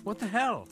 What the hell?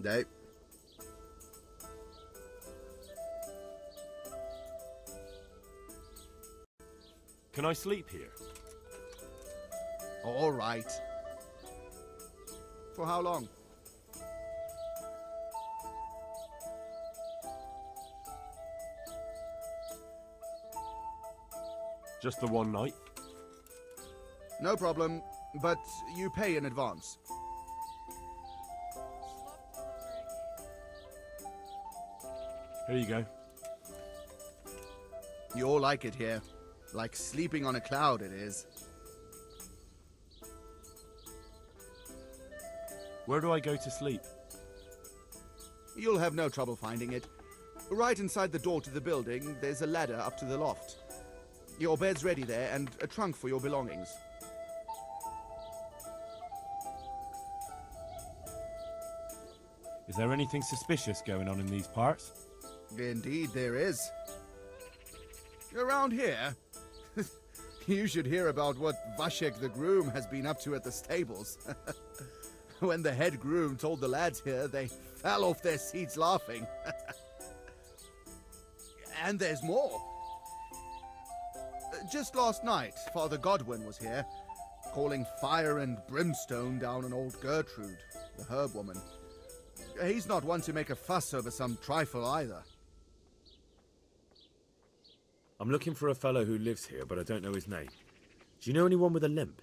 No. Can I sleep here? All right. For how long? Just the one night? No problem, but you pay in advance. Here you go. You'll like it here. Like sleeping on a cloud, it is. Where do I go to sleep? You'll have no trouble finding it. Right inside the door to the building, there's a ladder up to the loft. Your bed's ready there, and a trunk for your belongings. Is there anything suspicious going on in these parts? Indeed there is. Around here, you should hear about what Vashek the groom has been up to at the stables. When the head groom told the lads here, they fell off their seats laughing. And there's more. Just last night, Father Godwin was here, calling fire and brimstone down on old Gertrude, the herb woman. He's not one to make a fuss over some trifle either. I'm looking for a fellow who lives here, but I don't know his name. Do you know anyone with a limp?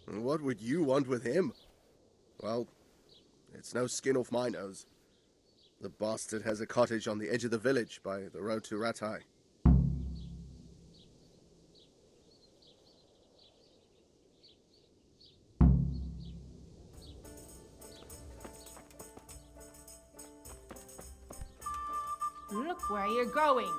What would you want with him? Well, it's no skin off my nose. The bastard has a cottage on the edge of the village by the road to Ratai. Look where you're going.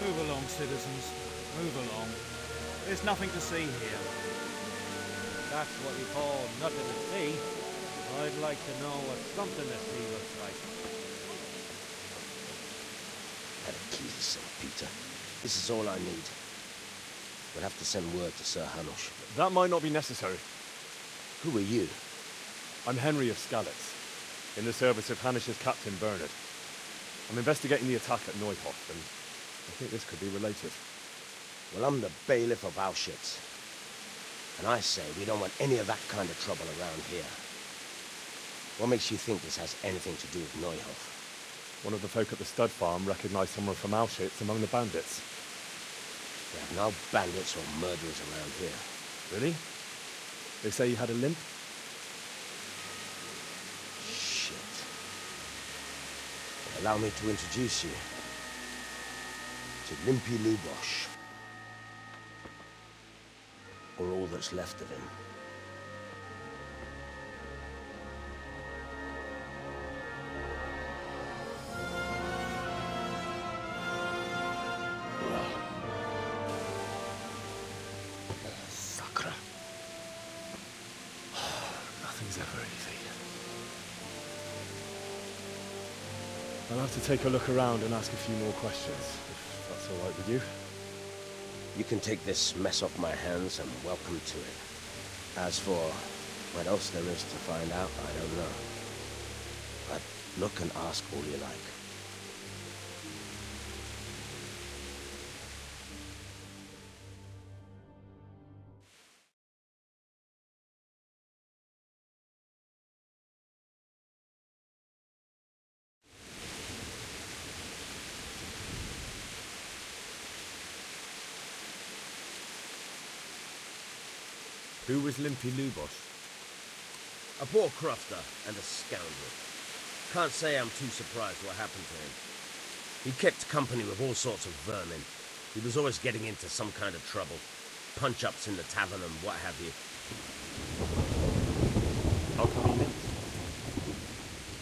Move along, citizens. Move along. There's nothing to see here. That's what you call nothing to see. I'd like to know what something to see looks like. Have the keys of St. Peter. This is all I need. We'll have to send word to Sir Hanush. That might not be necessary. Who are you? I'm Henry of Skalitz, in the service of Hanush's Captain Bernard. I'm investigating the attack at Neuhof, and I think this could be related. Well, I'm the bailiff of Auschwitz. And I say we don't want any of that kind of trouble around here. What makes you think this has anything to do with Neuhof? One of the folk at the stud farm recognized someone from Auschwitz among the bandits. We have no bandits or murderers around here. Really? They say you had a limp? Shit. Allow me to introduce you to Limpy Lubosh. Or all that's left of him. Sakra. Nothing's ever easy. I'll have to take a look around and ask a few more questions, if that's all right with you. You can take this mess off my hands and welcome to it. As for what else there is to find out, I don't know. But look and ask all you like. Who was Limpy Lubosh? A poor crofter and a scoundrel. Can't say I'm too surprised what happened to him. He kept company with all sorts of vermin. He was always getting into some kind of trouble. Punch-ups in the tavern and what have you. How come he limped?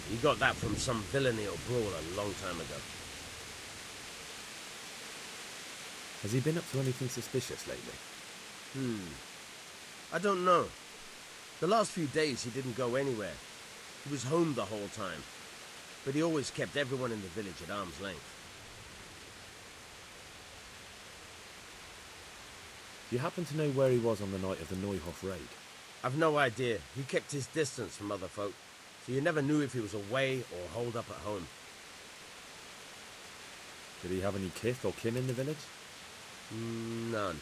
He got that from some villainy or brawl a long time ago. Has he been up to anything suspicious lately? I don't know. The last few days he didn't go anywhere. He was home the whole time. But he always kept everyone in the village at arm's length. Do you happen to know where he was on the night of the Neuhof raid? I've no idea. He kept his distance from other folk, so you never knew if he was away or holed up at home. Did he have any kith or kin in the village? None.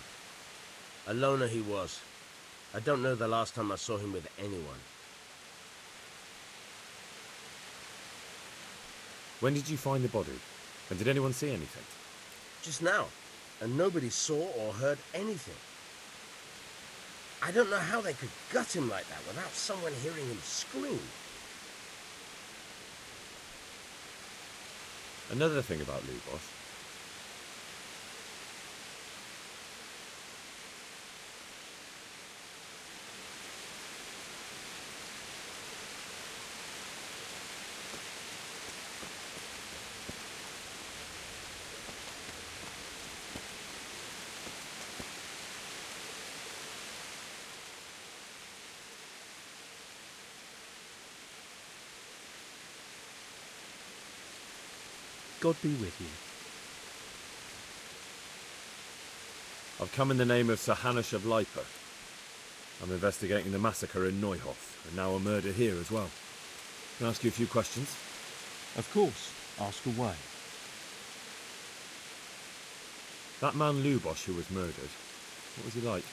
A loner he was. I don't know the last time I saw him with anyone. When did you find the body? And did anyone see anything? Just now. And nobody saw or heard anything. I don't know how they could gut him like that without someone hearing him scream. Another thing about Lubosh. God be with you. I've come in the name of Sir Hanush of Lipa. I'm investigating the massacre in Neuhof, and now a murder here as well. Can I ask you a few questions? Of course. Ask away. That man Lubosh who was murdered, what was he like?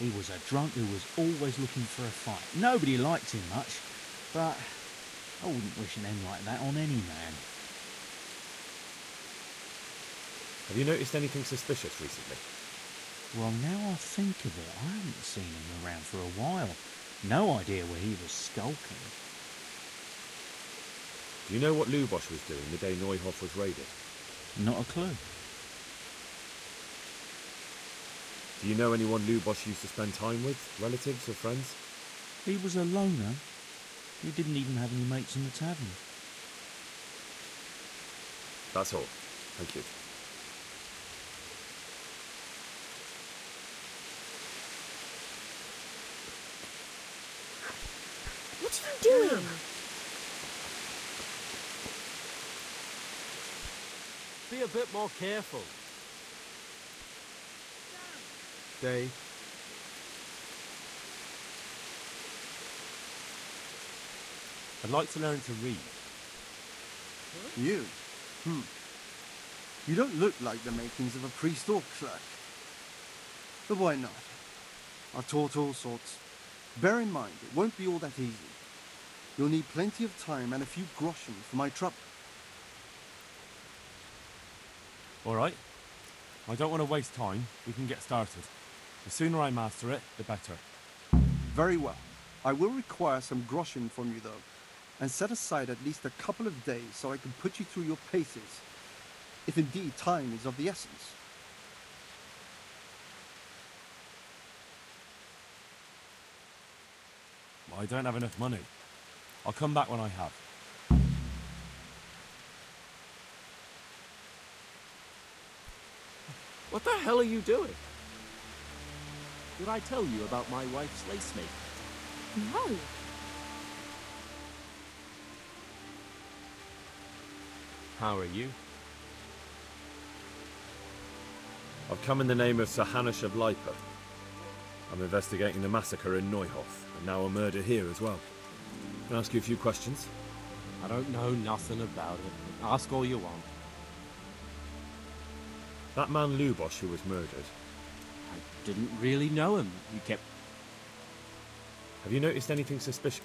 He was a drunk who was always looking for a fight. Nobody liked him much, but I wouldn't wish an end like that on any man. Have you noticed anything suspicious recently? Well, now I think of it, I haven't seen him around for a while. No idea where he was skulking. Do you know what Lubosh was doing the day Neuhof was raided? Not a clue. Do you know anyone Lubosh used to spend time with? Relatives or friends? He was a loner. He didn't even have any mates in the tavern. That's all. Thank you. Be a bit more careful. Dave. I'd like to learn to read. You? You don't look like the makings of a priest or clerk. But why not? I've taught all sorts. Bear in mind, it won't be all that easy. You'll need plenty of time and a few groschen for my trouble. All right. I don't want to waste time. We can get started. The sooner I master it, the better. Very well. I will require some groschen from you, though, and set aside at least a couple of days so I can put you through your paces, if indeed time is of the essence. I don't have enough money. I'll come back when I have. What the hell are you doing? Did I tell you about my wife's lace making? No. How are you? I've come in the name of Sir Hanush of Lipa. I'm investigating the massacre in Neuhof, and now a murder here as well. Can I ask you a few questions? I don't know nothing about it. Ask all you want. That man Lubosh who was murdered, I didn't really know him. He kept... have you noticed anything suspicious?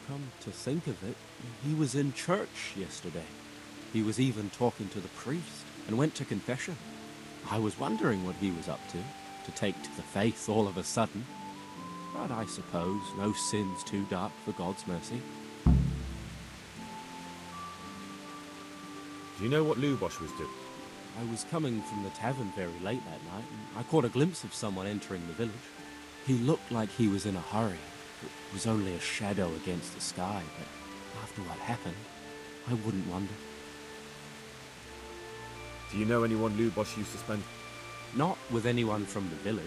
Come to think of it, he was in church yesterday. He was even talking to the priest and went to confession. I was wondering what he was up to take to the faith all of a sudden. But I suppose no sin's too dark for God's mercy. Do you know what Lubosh was doing? I was coming from the tavern very late that night, and I caught a glimpse of someone entering the village. He looked like he was in a hurry. It was only a shadow against the sky, but after what happened, I wouldn't wonder. Do you know anyone Lubosh used to spend? Not with anyone from the village.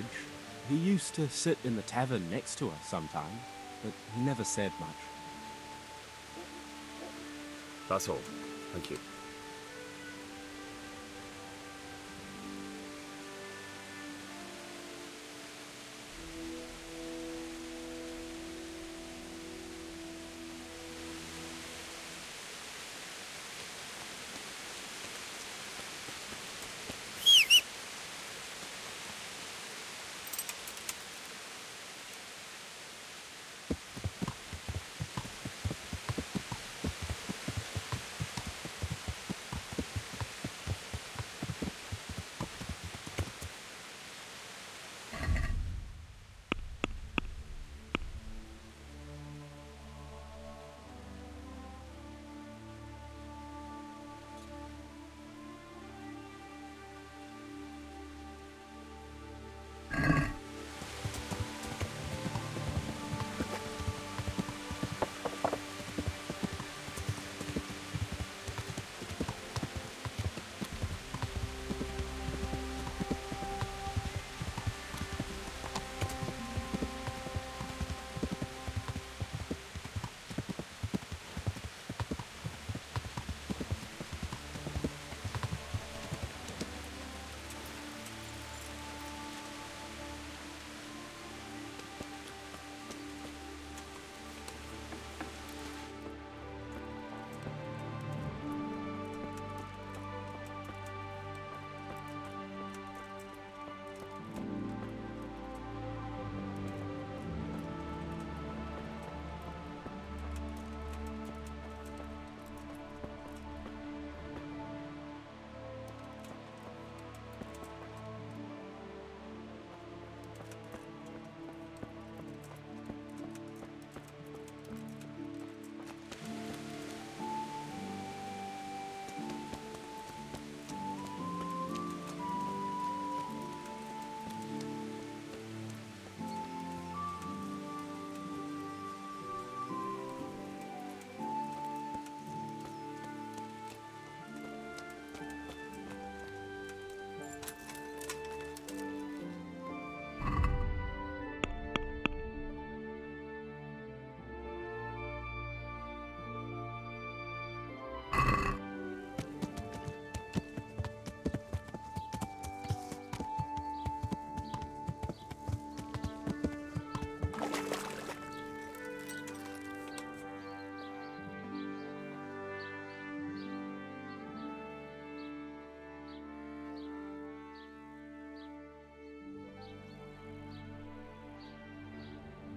He used to sit in the tavern next to us sometimes, but he never said much. That's all. Thank you.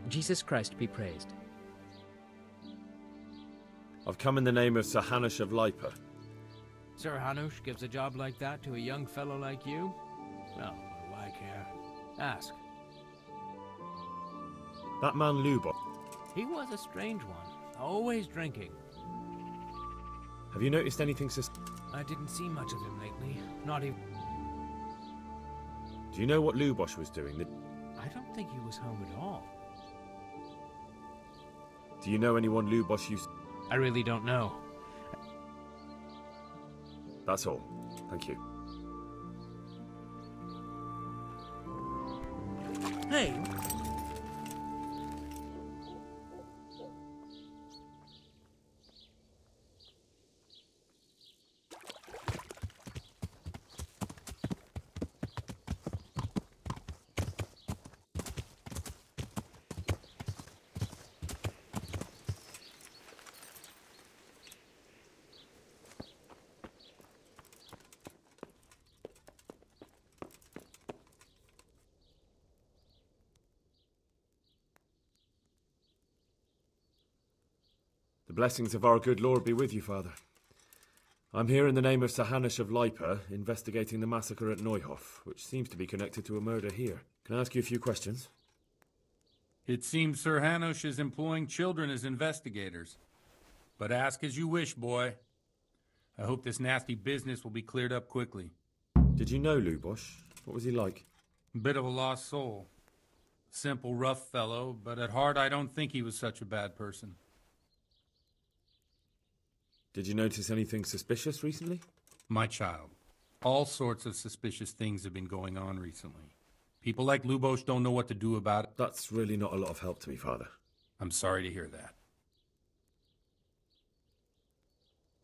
Jesus Christ be praised. I've come in the name of Sir Hanush of Lipa. Sir Hanush gives a job like that to a young fellow like you? Well, what do I care? Ask. That man Lubo. He was a strange one, always drinking. Have you noticed anything I didn't see much of him lately, not even... Do you know what Lubosh was doing? I don't think he was home at all. Do you know anyone Lubosh used... I really don't know. That's all. Thank you. Hey! The blessings of our good Lord be with you, Father. I'm here in the name of Sir Hanush of Lipa, investigating the massacre at Neuhof, which seems to be connected to a murder here. Can I ask you a few questions? It seems Sir Hanush is employing children as investigators. But ask as you wish, boy. I hope this nasty business will be cleared up quickly. Did you know Lubosh? What was he like? Bit of a lost soul. Simple, rough fellow, but at heart I don't think he was such a bad person. Did you notice anything suspicious recently? My child, all sorts of suspicious things have been going on recently. People like Lubosh don't know what to do about it. That's really not a lot of help to me, Father. I'm sorry to hear that.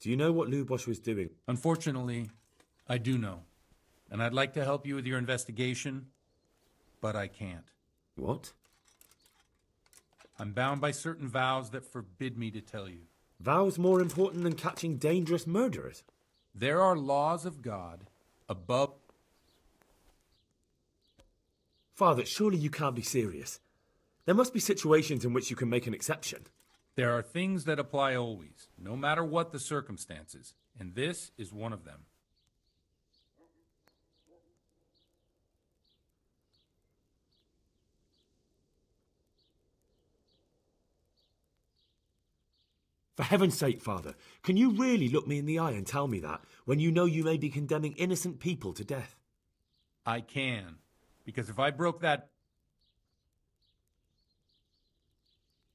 Do you know what Lubosh was doing? Unfortunately, I do know. And I'd like to help you with your investigation, but I can't. What? I'm bound by certain vows that forbid me to tell you. Vows more important than catching dangerous murderers? There are laws of God above... Father, surely you can't be serious. There must be situations in which you can make an exception. There are things that apply always, no matter what the circumstances, and this is one of them. For heaven's sake, Father, can you really look me in the eye and tell me that when you know you may be condemning innocent people to death? I can, because if I broke that...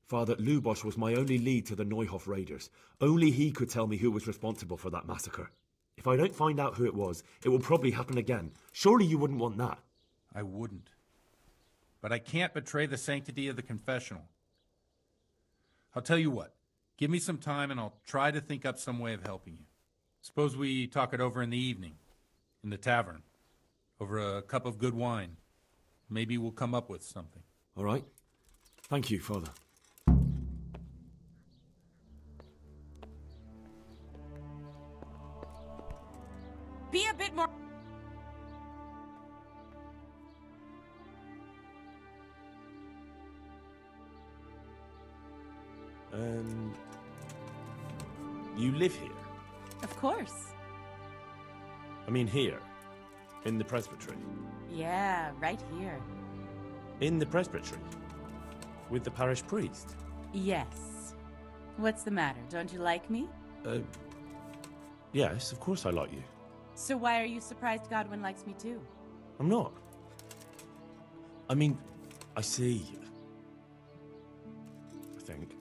Father, Lubosh was my only lead to the Neuhof raiders. Only he could tell me who was responsible for that massacre. If I don't find out who it was, it will probably happen again. Surely you wouldn't want that. I wouldn't. But I can't betray the sanctity of the confessional. I'll tell you what. Give me some time and I'll try to think up some way of helping you. Suppose we talk it over in the evening, in the tavern, over a cup of good wine. Maybe we'll come up with something. All right. Thank you, Father. Be a bit more... You live here? Of course. I mean here, in the presbytery. Yeah, right here. In the presbytery? With the parish priest? Yes. What's the matter? Don't you like me? Yes, of course I like you. So why are you surprised Godwin likes me too? I'm not. I mean, I see. I think.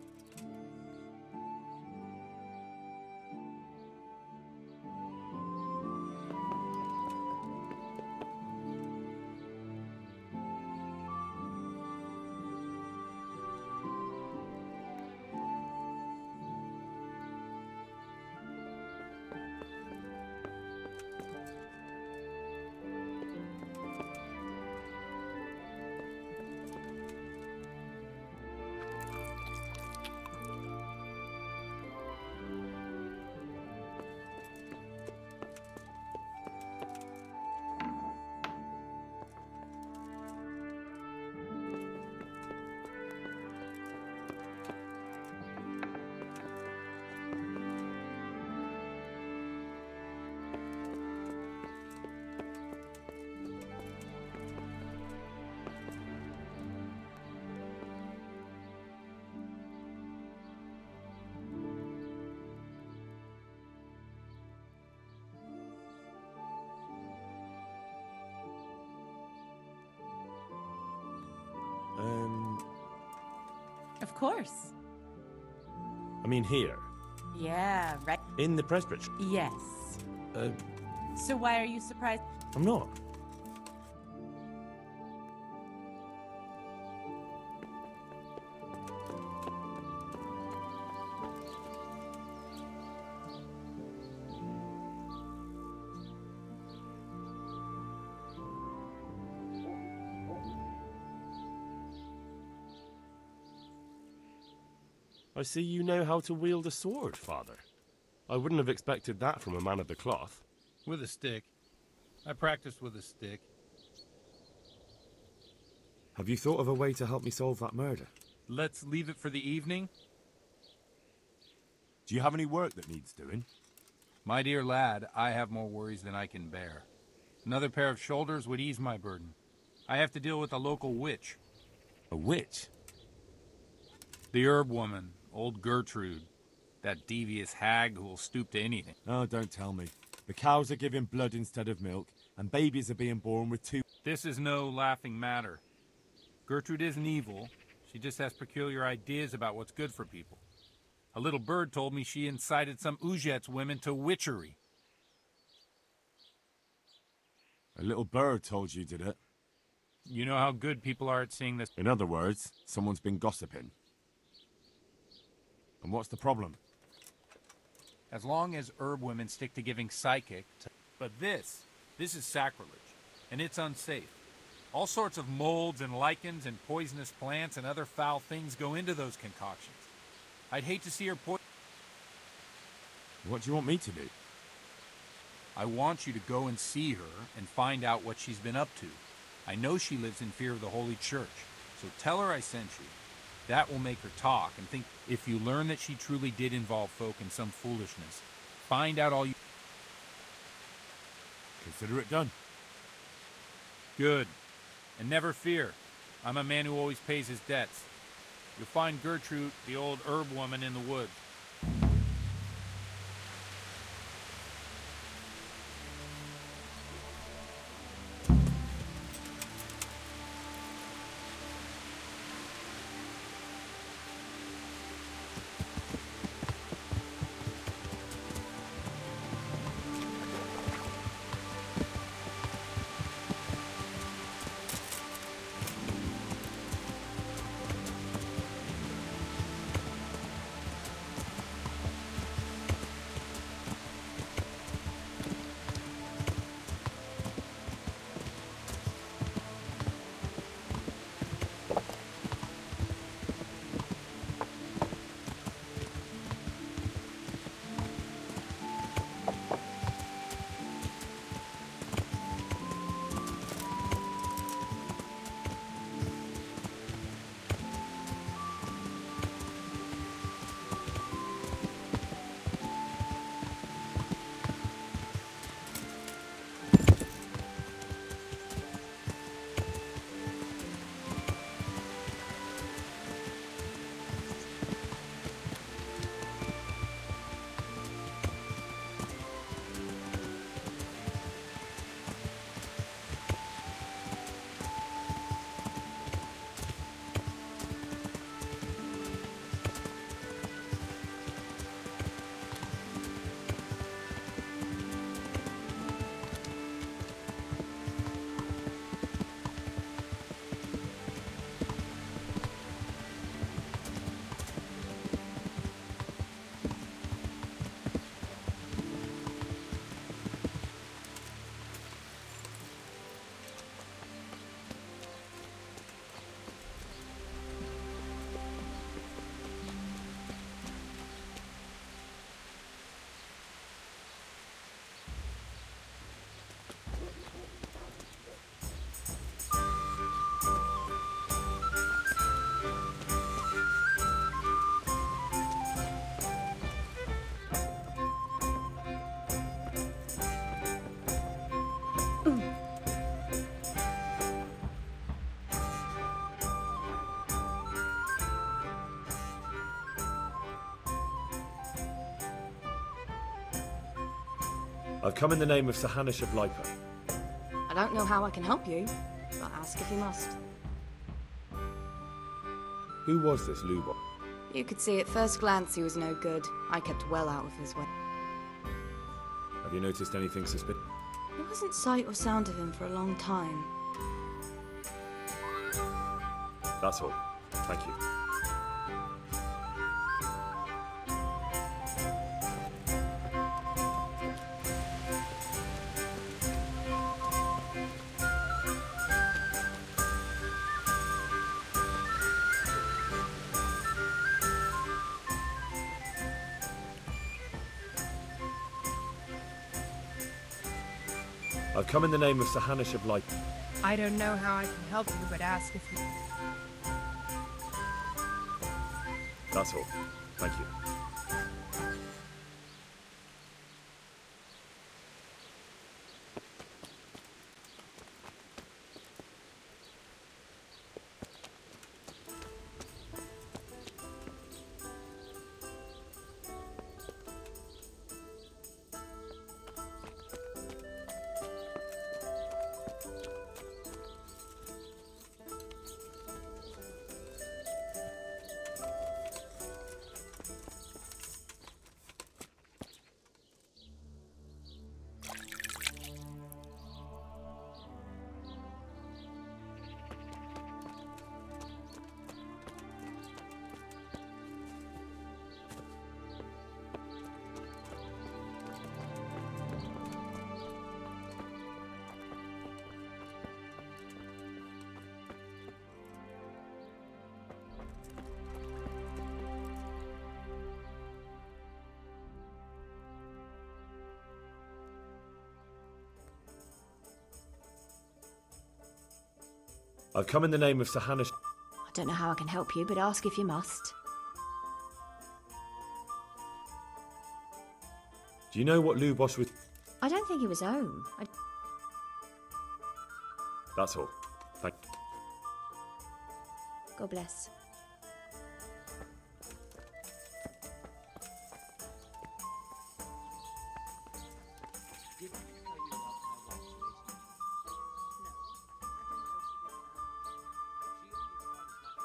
course. I mean here. Yeah, right. In the presbytery. Yes. So why are you surprised? I'm not. I see you know how to wield a sword, Father. I wouldn't have expected that from a man of the cloth. With a stick. I practiced with a stick. Have you thought of a way to help me solve that murder? Let's leave it for the evening. Do you have any work that needs doing? My dear lad, I have more worries than I can bear. Another pair of shoulders would ease my burden. I have to deal with a local witch. A witch? The herb woman, old Gertrude. That devious hag who will stoop to anything. Oh, don't tell me. The cows are giving blood instead of milk, and babies are being born with two... This is no laughing matter. Gertrude isn't evil. She just has peculiar ideas about what's good for people. A little bird told me she incited some Uzhitz women to witchery. A little bird told you, did it? You know how good people are at seeing this. In other words, someone's been gossiping. And what's the problem? As long as herb women stick to giving psychic... But this is sacrilege, and it's unsafe. All sorts of molds and lichens and poisonous plants and other foul things go into those concoctions. I'd hate to see her What do you want me to do? I want you to go and see her and find out what she's been up to. I know she lives in fear of the Holy Church, so tell her I sent you. That will make her talk and think. If you learn that she truly did involve folk in some foolishness, find out all you... Consider it done. Good. And never fear. I'm a man who always pays his debts. You'll find Gertrude, the old herb woman, in the woods. I've come in the name of Sir Hanish of Lipa. I don't know how I can help you, but ask if you must. Who was this Lubosh? You could see at first glance he was no good. I kept well out of his way. Have you noticed anything suspicious? There wasn't sight or sound of him for a long time. That's all. Thank you. I've come in the name of Sahanish of Light. I don't know how I can help you, but ask if you... That's all. Thank you. I've come in the name of Sahanish. I don't know how I can help you, but ask if you must. Do you know what Lubosh was? I don't think he was home. That's all. Thank you. God bless.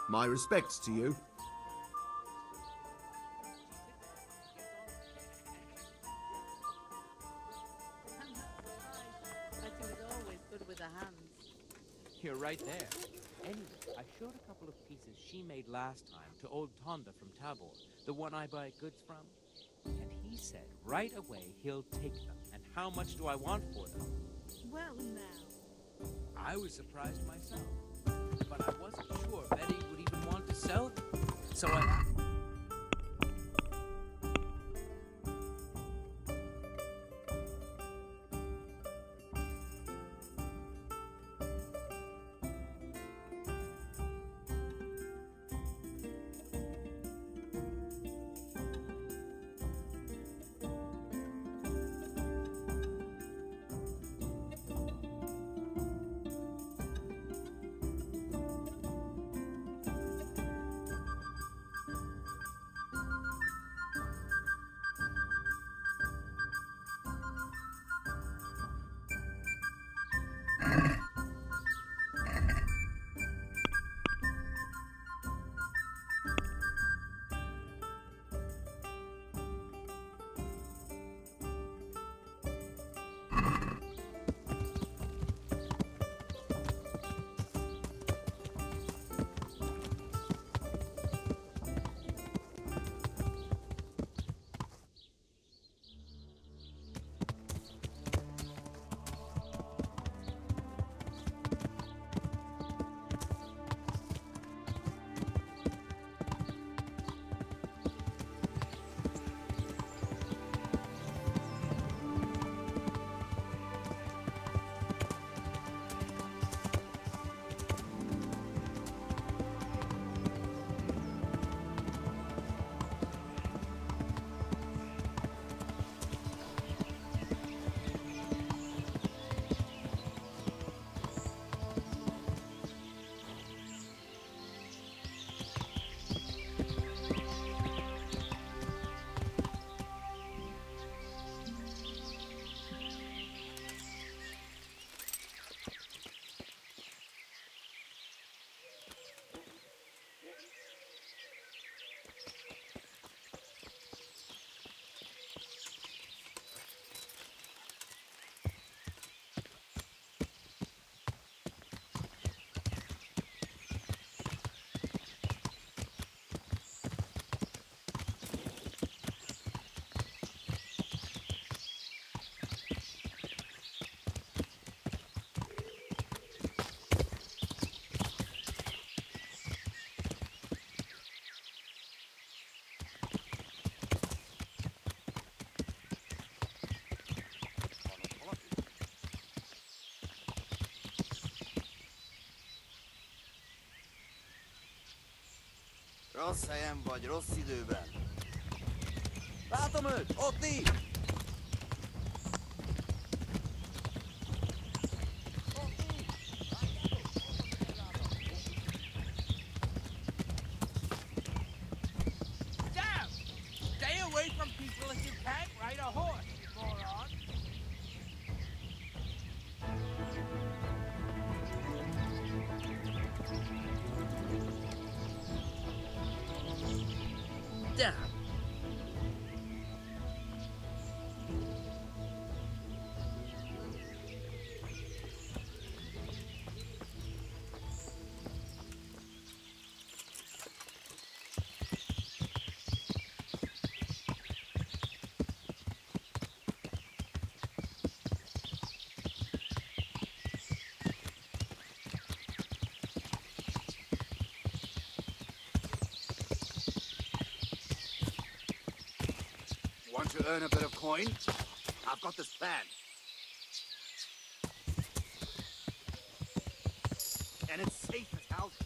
My respects to you. You're right there. Anyway, I showed a couple of pieces she made last time to old Tonda from Tabor, the one I buy goods from. And he said right away he'll take them. And how much do I want for them? Well, now. I was surprised myself. But I wasn't sure Betty would even want to sell them. So I... Rossz helyen vagy, rossz időben. Látom őt! Ott így! Damn! Stay away from people if you can't ride a horse, you moron! Damn. Want to earn a bit of coin? I've got this plan. And it's safe as houses.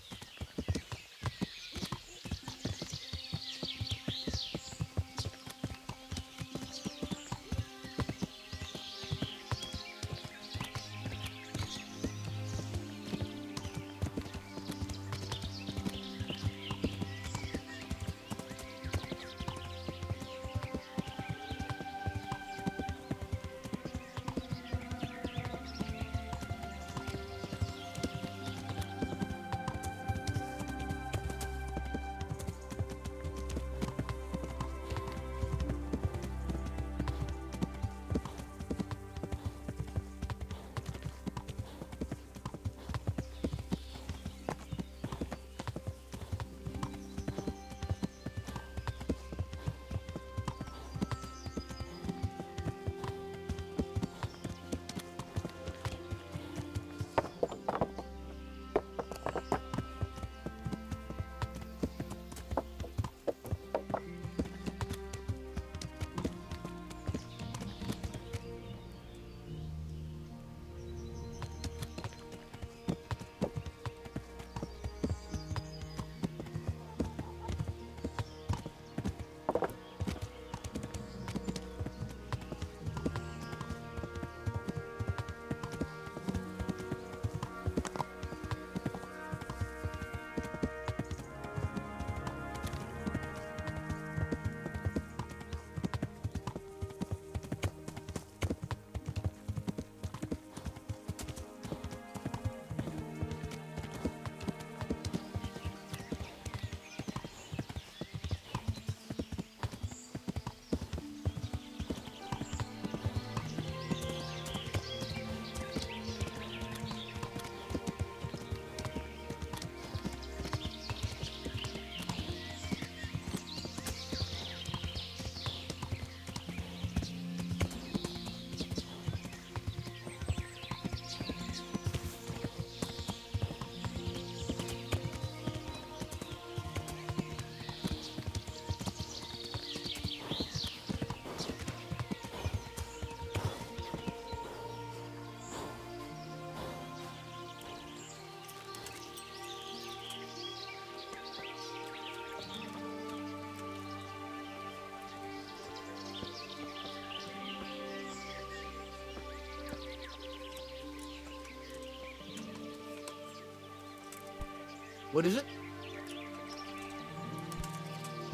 What is it?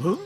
Huh?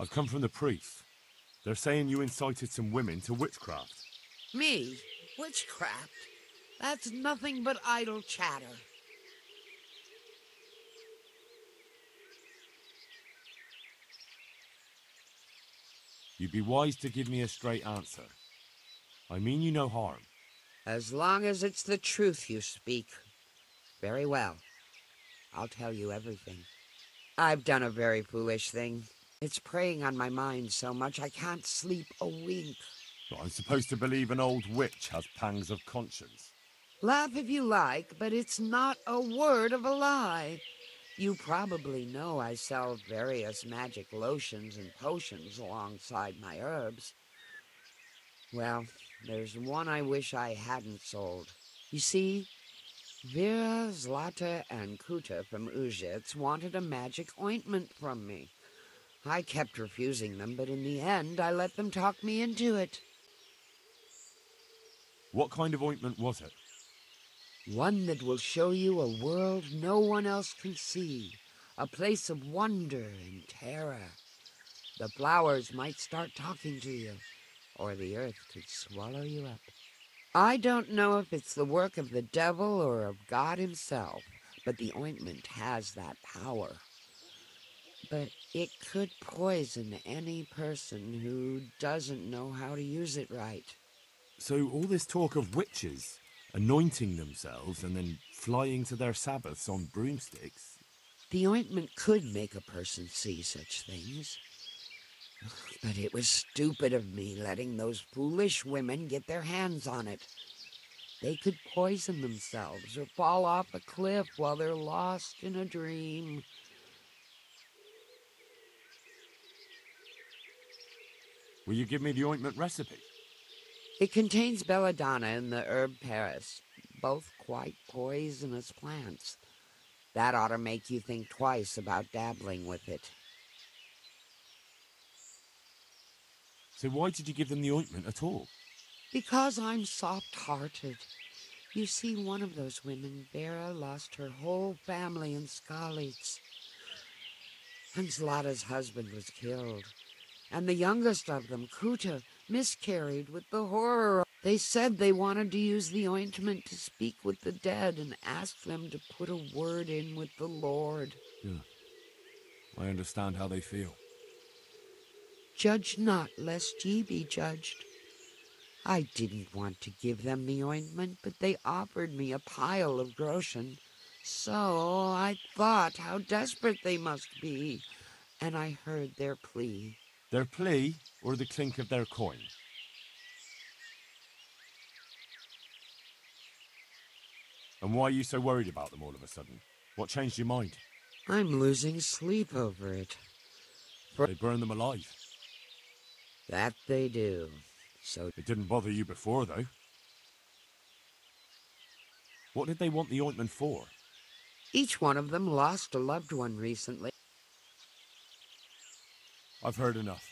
I've come from the priests. They're saying you incited some women to witchcraft. Me? Witchcraft? That's nothing but idle chatter. You'd be wise to give me a straight answer. I mean you no harm. As long as it's the truth you speak. Very well. I'll tell you everything. I've done a very foolish thing. It's preying on my mind so much I can't sleep a wink. But I'm supposed to believe an old witch has pangs of conscience. Laugh if you like, but it's not a word of a lie. You probably know I sell various magic lotions and potions alongside my herbs. Well, there's one I wish I hadn't sold. You see, Vera, Zlata, and Kuta from Uzhitz wanted a magic ointment from me. I kept refusing them, but in the end I let them talk me into it. What kind of ointment was it? One that will show you a world no one else can see, a place of wonder and terror. The flowers might start talking to you, or the earth could swallow you up. I don't know if it's the work of the devil or of God himself, but the ointment has that power. But it could poison any person who doesn't know how to use it right. So all this talk of witches anointing themselves and then flying to their sabbaths on broomsticks? The ointment could make a person see such things. But it was stupid of me letting those foolish women get their hands on it. They could poison themselves or fall off a cliff while they're lost in a dream. Will you give me the ointment recipe? It contains belladonna and the herb Paris, both quite poisonous plants. That ought to make you think twice about dabbling with it. So why did you give them the ointment at all? Because I'm soft-hearted. You see, one of those women, Vera, lost her whole family in Skalitz. And Zlata's husband was killed. And the youngest of them, Kuta, miscarried with the horror. They said they wanted to use the ointment to speak with the dead and ask them to put a word in with the Lord. Yeah. I understand how they feel. Judge not, lest ye be judged. I didn't want to give them the ointment, but they offered me a pile of groschen. So I thought how desperate they must be, and I heard their plea. Their plea, or the clink of their coin? And why are you so worried about them all of a sudden? What changed your mind? I'm losing sleep over it. They burn them alive. That they do. So it didn't bother you before, though. What did they want the ointment for? Each one of them lost a loved one recently. I've heard enough.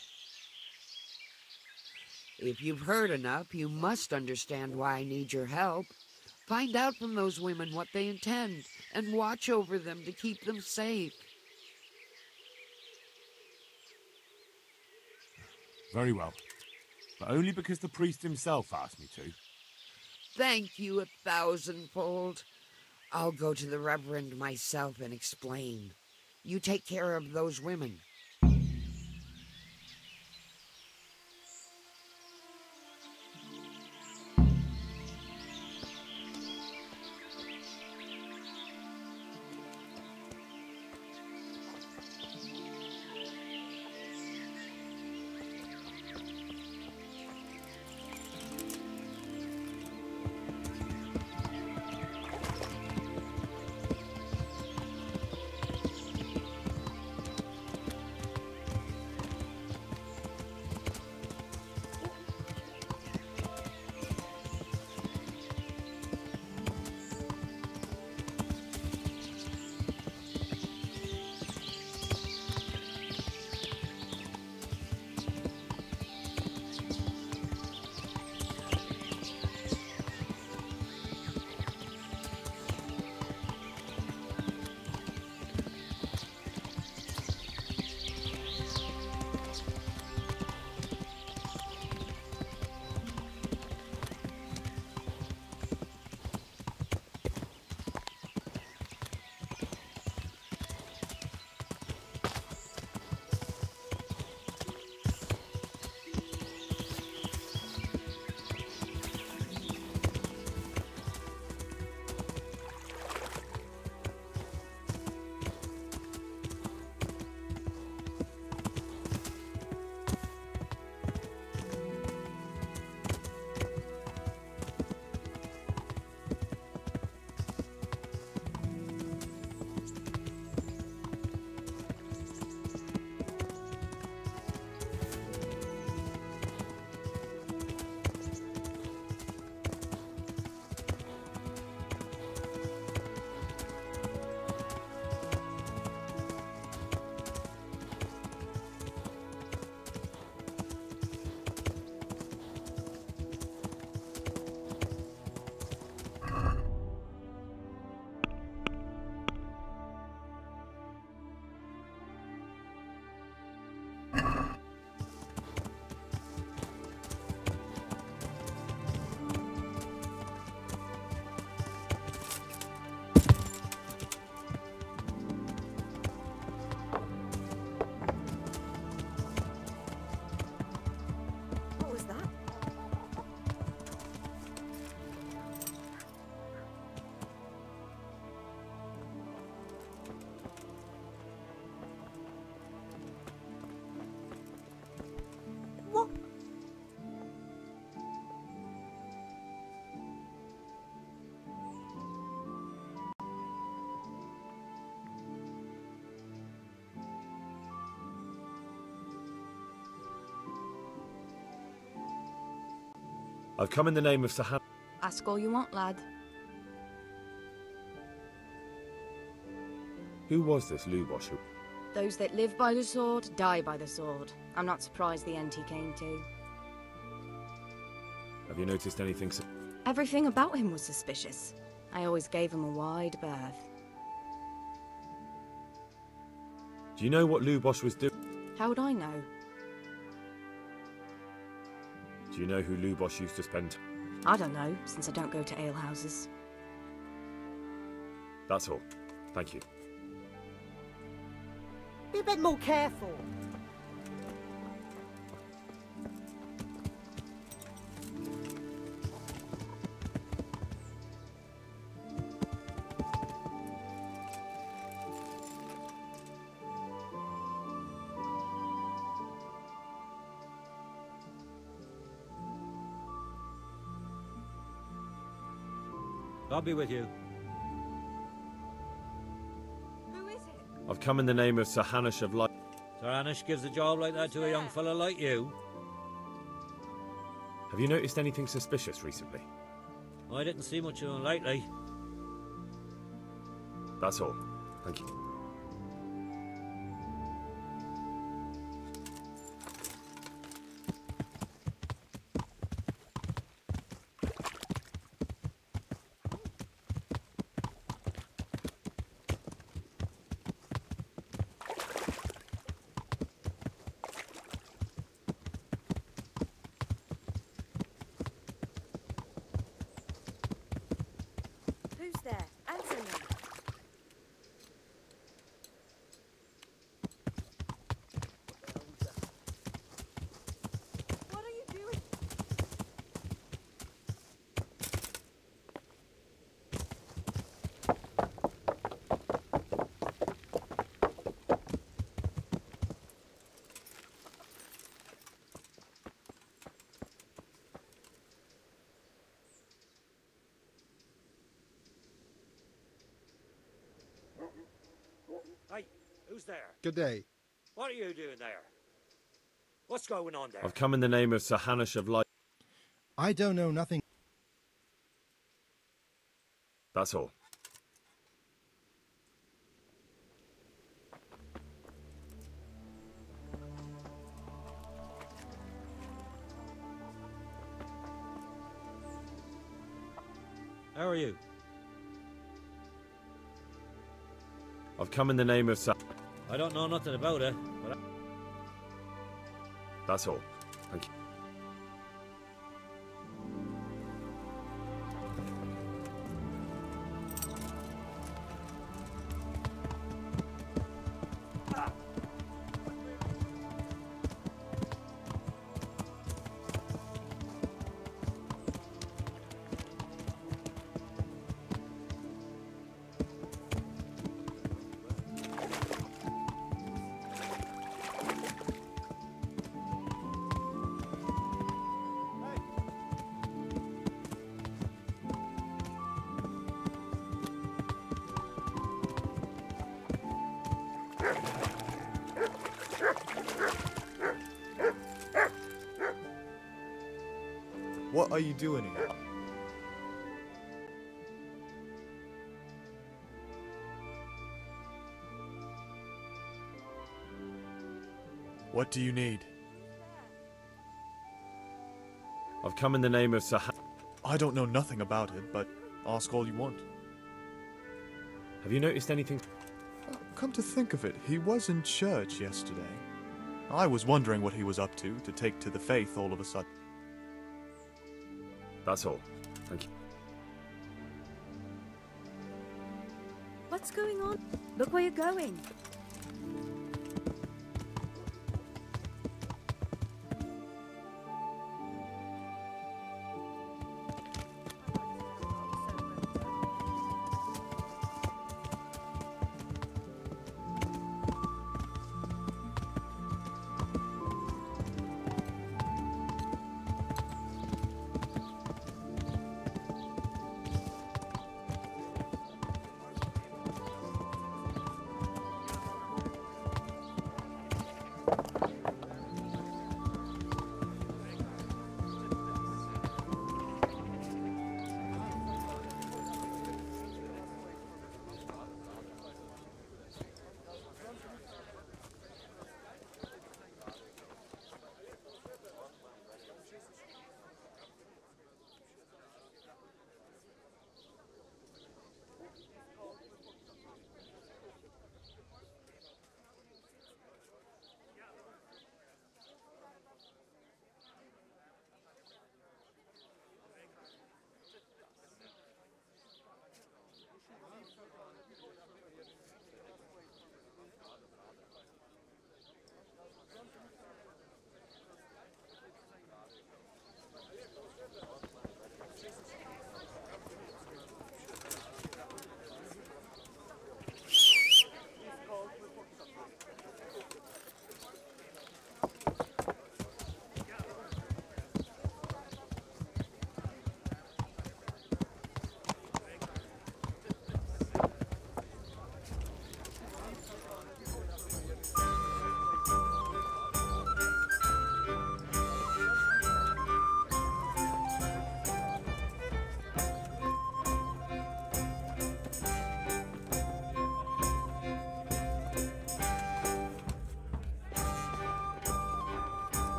If you've heard enough, you must understand why I need your help. Find out from those women what they intend, and watch over them to keep them safe. Very well. But only because the priest himself asked me to. Thank you 1,000-fold. I'll go to the Reverend myself and explain. You take care of those women. I've come in the name of Sir Han... Ask all you want, lad. Who was this Lubosh who... Those that live by the sword, die by the sword. I'm not surprised the end he came to. Have you noticed anything... Everything about him was suspicious. I always gave him a wide berth. Do you know what Lubosh was doing? How would I know? Do you know who Lubosh used to spend... I don't know, since I don't go to alehouses. That's all. Thank you. Be a bit more careful. I'll be with you. Who is it? I've come in the name of Sir Hanush of Light... Sir Anish gives a job like that to a young fella like you. Have you noticed anything suspicious recently? I didn't see much of him lately. That's all. Thank you. Who's there? Answer me. What are you doing? Hey, who's there? Good day. What are you doing there? What's going on there? I've come in the name of Sir Hanush of Light... I don't know nothing. That's all. How are you? I've come in the name of Sir... I don't know nothing about it, but That's all. Thank you. What are you doing here? What do you need? I've come in the name of Sir... I don't know nothing about it, but ask all you want. Have you noticed anything... Come to think of it, he was in church yesterday. I was wondering what he was up to take to the faith all of a sudden. That's all. Thank you. What's going on? Look where you're going.